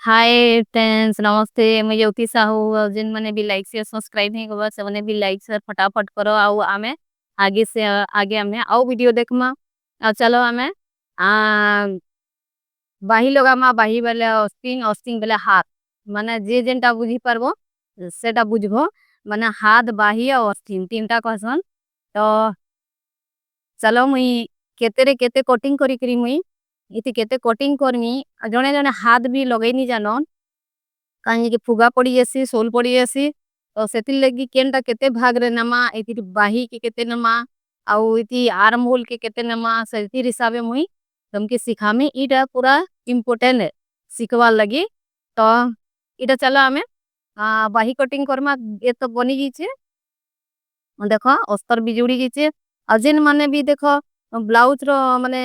Hi friends, नमस्ते। मैं ज्योति साहू। और जिन मैंने भी लाइक शेयर सब्सक्राइब नहीं करा से मैंने भी लाइक शेयर फटाफट करो। आउ आमे आगे से आगे हमें आउ वीडियो देखमा। और चलो हमें आ बाही लगामा बाही बेले अस्तिंग अस्तिंग बेले हाथ माने जे जेनटा बुझी पारबो सेटा बुझबो। माने हाथ बाही और अस्तिंग तीनटा कहसन। तो चलो मुई केते केते कटिंग करी करी मुई इति केते कटिंग करमी। जने जने हाथ भी लगई नहीं जानन काहे कि फुगा पड़ी जासी सोल पड़ी जासी। तो सेति लगी केनटा केते भाग रे नमा इति बाही के केते नमा आउ इति आर्म होल के केते नमा सेति हिसाबे मुई तुमके सिखामी। इटा पूरा इम्पोर्टेंट है सिखवा लगी। तो इटा चलो हमें बाही कटिंग करमा। ये तो बनी गई देखो अस्तर भी जुड़ी गई। अजिन माने भी देखो ब्लाउज रो माने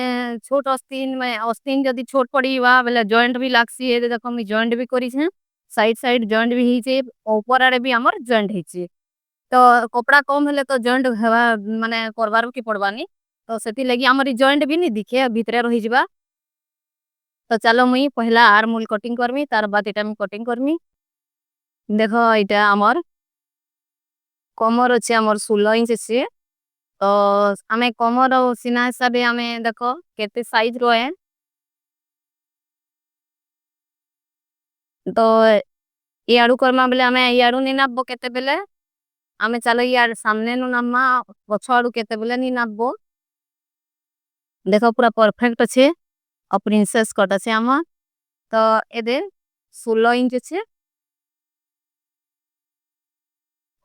छोट अस्तीन में अस्तीन जदी छोट पड़ी वा बेले जॉइंट भी लागसी है। देखो मी जॉइंट भी करी छे साइड साइड जॉइंट भी हिचे ऊपर आड़े भी हमर जॉइंट हिचे। तो कपड़ा कम हेले तो जॉइंट हेवा माने करबार की पड़बानी। तो सेति लगी हमर जॉइंट भी नहीं दिखे भीतरे रही जबा। तो चलो मुई पहला आर्म होल कटिंग करमी तार बाद एटा मी कटिंग करमी। देखो एटा हमर कमर अच्छे हमर 16 इंच छे। तो हमें कमर और सीना हिसाबे हमें देखो केते साइज रोए। तो याडू करमा बेले हमें याडू नहीं नापबो केते बेले हमें चलो यार सामने नु नामा पछाडू केते बेले नहीं नापबो। देखो पूरा परफेक्ट छे और प्रिंसेस कट छे हमर। तो एदे 16 इंच छे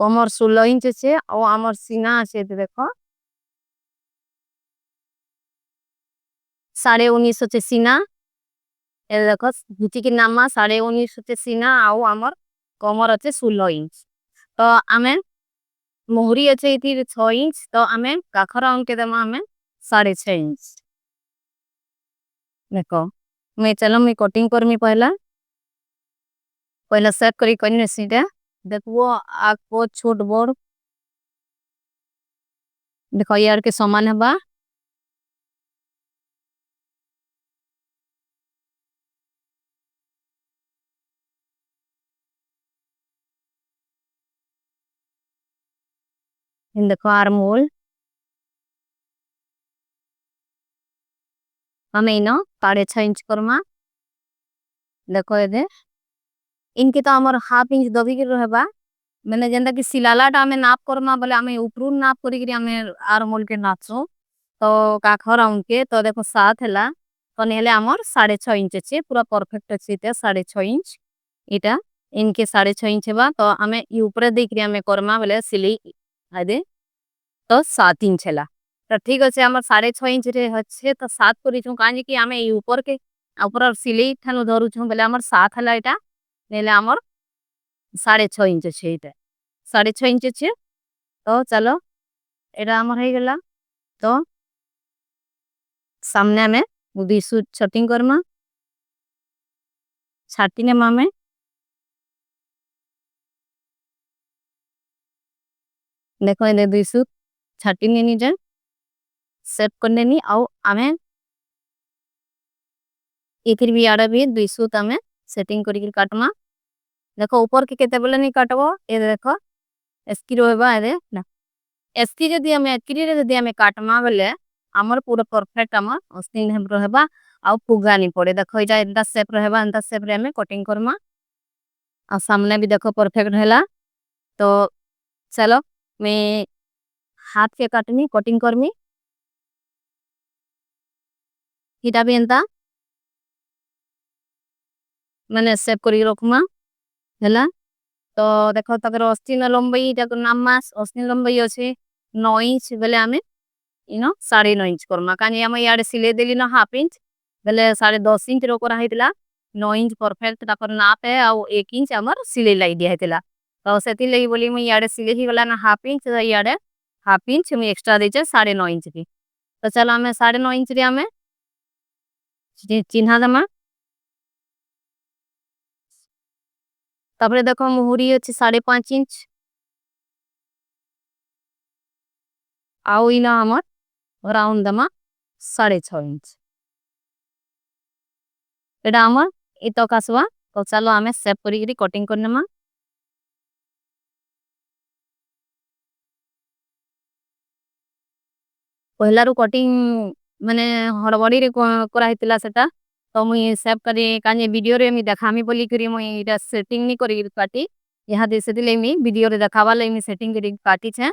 कमर 16 इंच छे और हमर सीना छे देखो 19.5 छे सीना। ए देखो नीचे की नामा 19.5 छे सीना आउ हमर कमर अच्छे 16 इंच। तो हमें मोहरी अच्छे इति 6 इंच। तो हमें काखरा अंके दमा हमें 6.5 इंच। देखो मैं चलो मैं कटिंग करमी पहला पहला सेट करी करने सीधे देखो आग को छोट बोर देखो यार के समान है बा। इन देखो आर्म होल हमें इनो 6.5 इंच करमा। देखो ये इनके तो हमार हाफ इंच दबी के रहबा। मैंने जनता कि सिलालाट हमें नाप करमा बोले हमें ऊपरू नाप करी करी हमें आर्म होल के नाचो। तो काखरा उनके तो देखो साथ हैला तो नेले हमर 6.5 इंच छे पूरा परफेक्ट अछि। 6.5 इंच इटा इनके 6.5 इंच बा। तो हमें ई ऊपर देख रही हमें करमा बोले सिलाई आदे तो 7 इंच हैला। तो ठीक अछि हमर 6.5 इंच रे हछे तो 7 करी छु काहे कि हमें ई ऊपर के ऊपर सिलाई थानो धरु छु बोले हमर 7 हैला। इटा नेले हमर 6.5 इंच छे इटा 6.5 इंच छे। तो चलो एटा हमर है गेला। तो सामने में बुदी सूट छटिंग करमा छाटी ने मामे देखो ये दुई सूट छाटी ने नी जाए सेट करने नी आउ हमें इथिर भी आड़ा भी दुई सूट हमें सेटिंग करी काटमा। देखो ऊपर के केते बोले नहीं काटबो ये देखो एस्की रोएबा ये ना एस्की जदी हमें एस्की रे जदी हमें काटमा बोले हमर पूरा परफेक्ट हमर अस्तिन हम रहबा। आउ पुगा नहीं पड़े देखो इटा एंदा शेप रहबा एंदा शेप रे हमें कटिंग करमा। और सामने भी देखो परफेक्ट रहला। तो चलो मैं हाथ के काटनी कटिंग करमी इटा भी एंदा मैंने शेप करी रखमा हैला। तो देखो तकर अस्तिन लंबाई जाको नामास अस्तिन लंबाई अछि 9 इंच बेले हमें इनो 9.5 इंच करमा कानी हम याडे सिले देली ना हाफ इंच बेले 10.5 इंच रो करा हितला। 9 इंच परफेक्ट तापर नाप है और 1 इंच हमर सिले लाई दिया हितला। तो सेति लई बोली मैं याडे सिले ही गला ना हाफ इंच याडे हाफ इंच मैं एक्स्ट्रा दे छे 9.5 इंच की। तो चलो हमें 9.5 इंच रे हमें चिन्हा दमा। तापर देखो मुहुरी अछि 5.5 इंच आउ इना हमर राउंड दमा 6.5 इंच एटा हमर इतो कासवा तो चलो आमे सेव करी कटिंग करनेमा पहला रू कटिंग माने हड़बड़ी रे करा हितला सेटा तो मुई सेव करी काजे वीडियो रे मी देखामी बोली करी मुई इटा सेटिंग नी करी काटी यहाँ दे सेदिले मी वीडियो रे देखावा ले मी सेटिंग करी काटी छे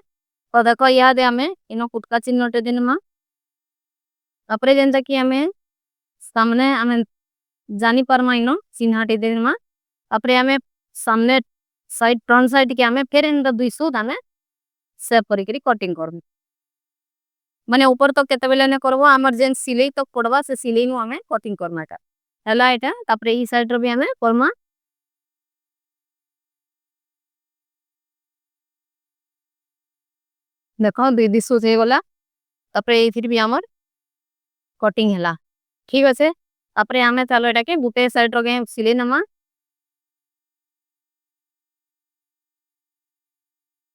तो देखो यहाँ दे हमें इनो कुटका चिन्हटे देनमा अपरे जेनता कि हमें सामने हमें जानी परमा इनो चिन्हटे देनमा अपरे हमें सामने साइड फ्रंट साइड के हमें फिर इन दुई सूद हमें सेव करी कटिंग करनी माने ऊपर तो केते बेले ने करबो हमर जेन सिलाई तो पड़वा से सिलाई नु हमें कटिंग करना का हला एटा तापरे ई साइड रो भी हमें करमा देखो दुई दिसु से गला तापरे ई फिर भी हमर कटिंग हला ठीक আছে तापरे हमें चलो एटा के गुटे साइड रो के सिलाई नमा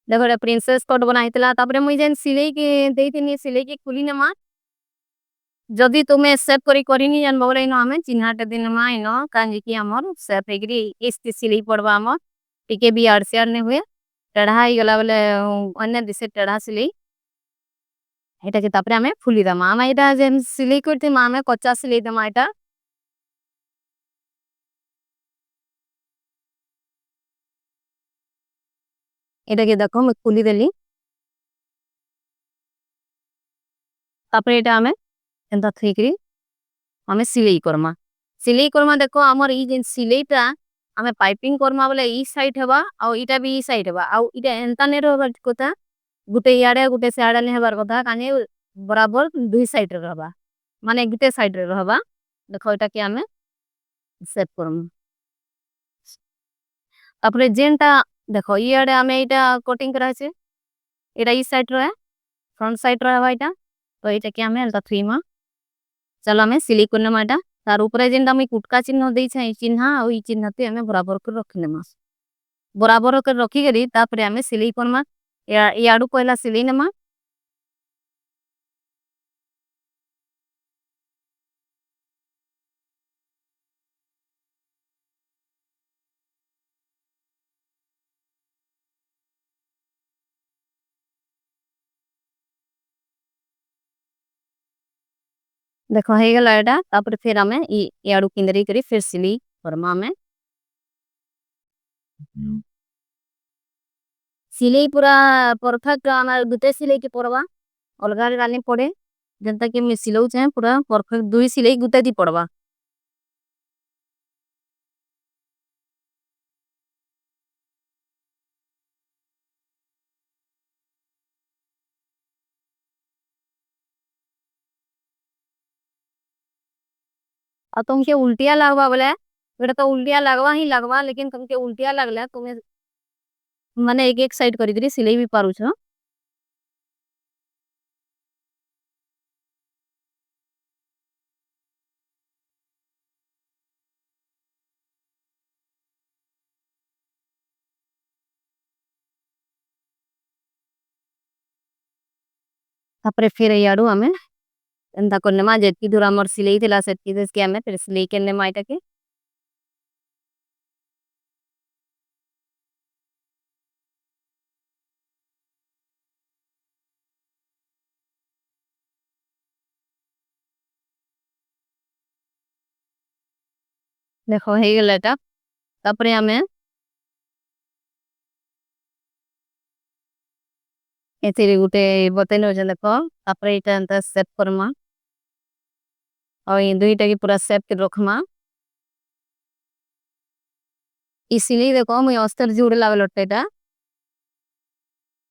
देखो एटा प्रिंसेस कट बनाइतला तापरे मुई जेन सिलाई के देइतिनी सिलाई के खुली नमा जदि तुम्हें सेव करी जान बोले इनो हमें चिन्हाटे दिन मा इनो कांजी की हमर सेव हेगरी इस्ती सिलाई पड़वा हमर टिके भी आरसीआर ने हुए टेढ़ा ही गला बोले अन्य दिसे टेढ़ा सिलाई एटा के तापरे हमें फुली दमा आमा एटा जेन सिलाई करती मा हमें कच्चा सिलाई दमा एटा के देखो मैं फुली देली तापरे एटा हमें एंता थेकरी हमें सिलाई करमा देखो हमर ई जेन सिलाईटा हमें पाइपिंग करमा बोले ई साइड हेबा आ इटा भी ई साइड हेबा आ इटा एंता ने रहबा कोता गुटे याडे गुटे साडे ने हेबार कोता काने बराबर दुई साइड रे रहबा माने गुटे साइड रे रहबा देखो एटा के हमें सेट करम अपने जेनटा देखो ई याडे हमें इटा कटिंग करा छे एटा ई साइड रे फ्रंट साइड रे हेबा इटा तो इटा के हमें एंता थ्री मा चलो हमें सिलाई करने माटा तार ऊपर जेनटा मैं कुटका चिन्ह दे छै चिन्ह आ ई चिन्ह ते हमें बराबर कर रखने मास बराबर कर रखी करी तापरे हमें सिलाई करमा याडू पहला सिलाई नमा देखो हे गेला एटा तापरे फिर हमें ई याडू किंदरी करी फिर सिलाई करमा हमें सिलाई पूरा परफेक्ट हमार गुटे सिलाई के पड़वा अलगा गाली पड़े जनता कि मैं सिलाऊ चाहे पूरा परफेक्ट दुई सिलाई गुटे दी पड़वा और तुमके उल्टिया लगवा बोले बेटा तो उल्टिया लगवा ही लगवा लेकिन तुमके उल्टिया लगला तुम्हें माने एक एक साइड करी दरी सिलाई भी पारू छो तापरे फिर याडू हमें एंता करने मा जेतकी दूर हमर सिलाई थिला सेतकी देस के हमें फिर सिलाई करने मा इटा के देखो हे गेला एटा तापरे हमें एथिरे गुटे बतेनो जे देखो तापरे इटा एंता सेट करमा और ये दुईटा की पूरा सेट के रखमा ई सिलाई देखो मुई अस्तर जुड़े लावे लट्टेटा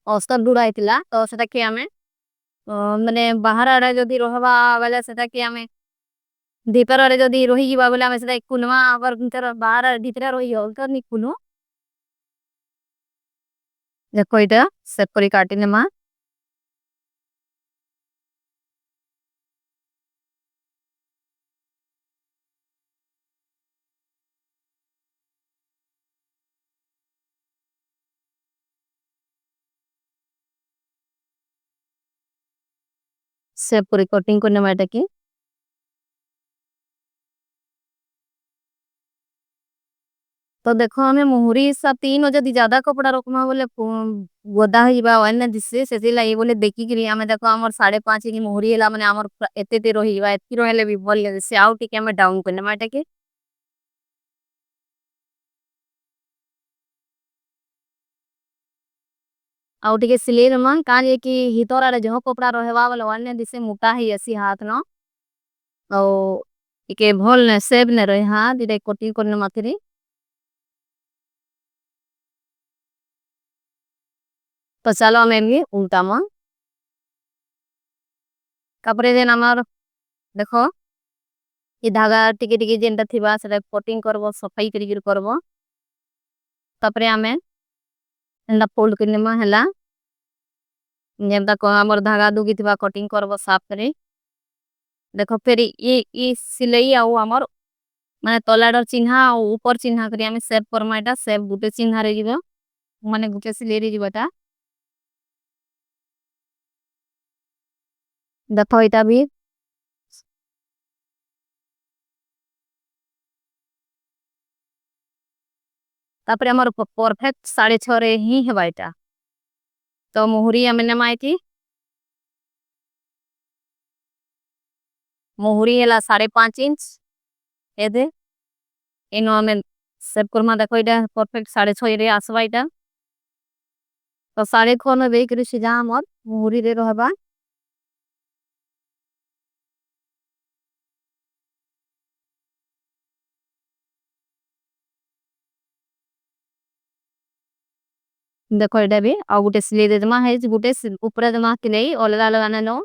अस्तर जुड़ा आइतिला तो सेटा के हमें माने बाहर आड़े जदी रहबा वाला सेटा के हमें दीपर आड़े जदी रही जीवा बोले हमें सेटा कुनवा अगर भीतर बाहर भीतर रही हो तो नी कुनो देखो इटा सेट करी काटिने मा सेट करी कटिंग करने मा इटा की तो देखो हमें मुहुरी सा तीन जदि ज्यादा कपड़ा रखमा बोले गोदा होइबा ओने दिसे सेति लाई बोले देखि कि हमें देखो हमर 5.5 की मुहुरी हला माने हमर एते ते रहिबा एति रहले भी बोले से आउ टिके हमें डाउन करने माटे के आउ टिके सिलेर मन कान ये कि हितोरा रे जो कपड़ा रहबा बोले ओने दिसे मोटा ही ऐसी हाथ न ओ टिके भोल ने सेब ने रहे हाथ इरे कोटिंग करने माथरी तो चलो हमें भी उल्टा मन कपड़े देन हमर देखो ये धागा टिके टिके जेंटा थिबा से कोटिंग करबो सफाई करी करबो तपरे हमें एंदा फोल्ड करने में हला जेंटा को हमर धागा दुगी थिबा कटिंग करबो साफ करे देखो फिर ये सिलाई आउ हमर माने तलाडर चिन्हा और ऊपर चिन्हा करी हमें सेव करमा एटा सेव गुटे चिन्हा रे जीवो माने गुटे सिलाई रे जीवोटा देखो एटा भी तापरे हमर परफेक्ट 6.5 रे ही हेबा एटा तो मोहरी हमें नमाइती मोहरी हला 5.5 इंच एदे इनो हमें सेव करमा देखो एटा परफेक्ट 6.5 रे आसवा एटा तो 6.5 में बेक रे सिजा हमर मोहरी रे रहबा देखो एटा भी आ गुटे सिलाई दे दमा है गुटे ऊपर दमा के नहीं अलग अलग आना नो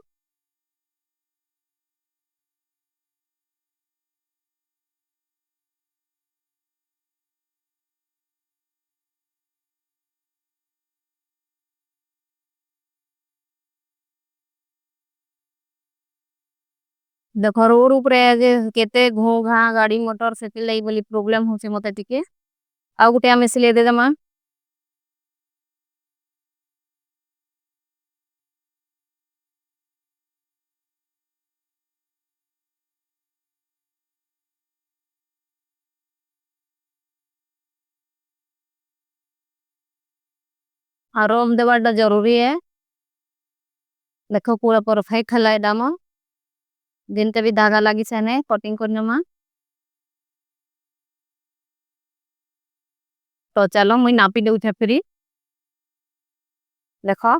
देखो रोड ऊपर जे केते घो घा गाड़ी मोटर सेति लाई बोली प्रॉब्लम होचे मते टिके आ गुटे हमें सिलाई दे दमा आरोम देवाड़ा जरूरी है देखो पूरा परफेक्ट हला एडामा दिन ते भी धागा लागी छने कटिंग करने में तो चलो मुई नापी दे उठे फिरी देखो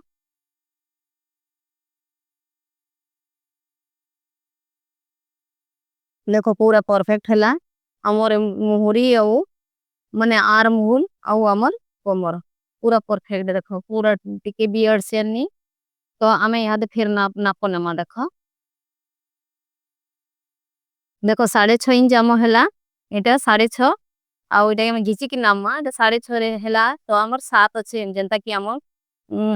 देखो पूरा परफेक्ट हला हमर मुहुरी आउ माने आर्म होल आउ हमर कमर पूरा परफेक्ट देखो पूरा टिके बियर्ड से नहीं तो हमें यहाँ दे फिर नापो नमा देखो देखो 6.5 इंच आमो हला एटा 6.5 आउ एटा हम घिची की नामा एटा 6.5 रे हला तो हमर 7 अच्छे जनता की हमर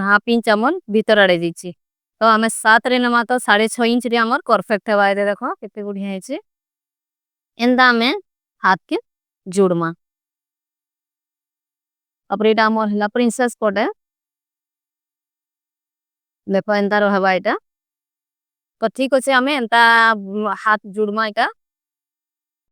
हाफ इंच हमर भीतर आड़े दीची तो हमें 7 रे नमा तो 6.5 इंच रे हमर परफेक्ट है वायदे देखो कितने गुड़िया है चे इंदा में हाथ के जोड़मा अब एटा हमर हला प्रिंसेस कट है देखो इंदा रो हवा एटा तो ठीक होचे हमें इंता हाथ जोड़मा एटा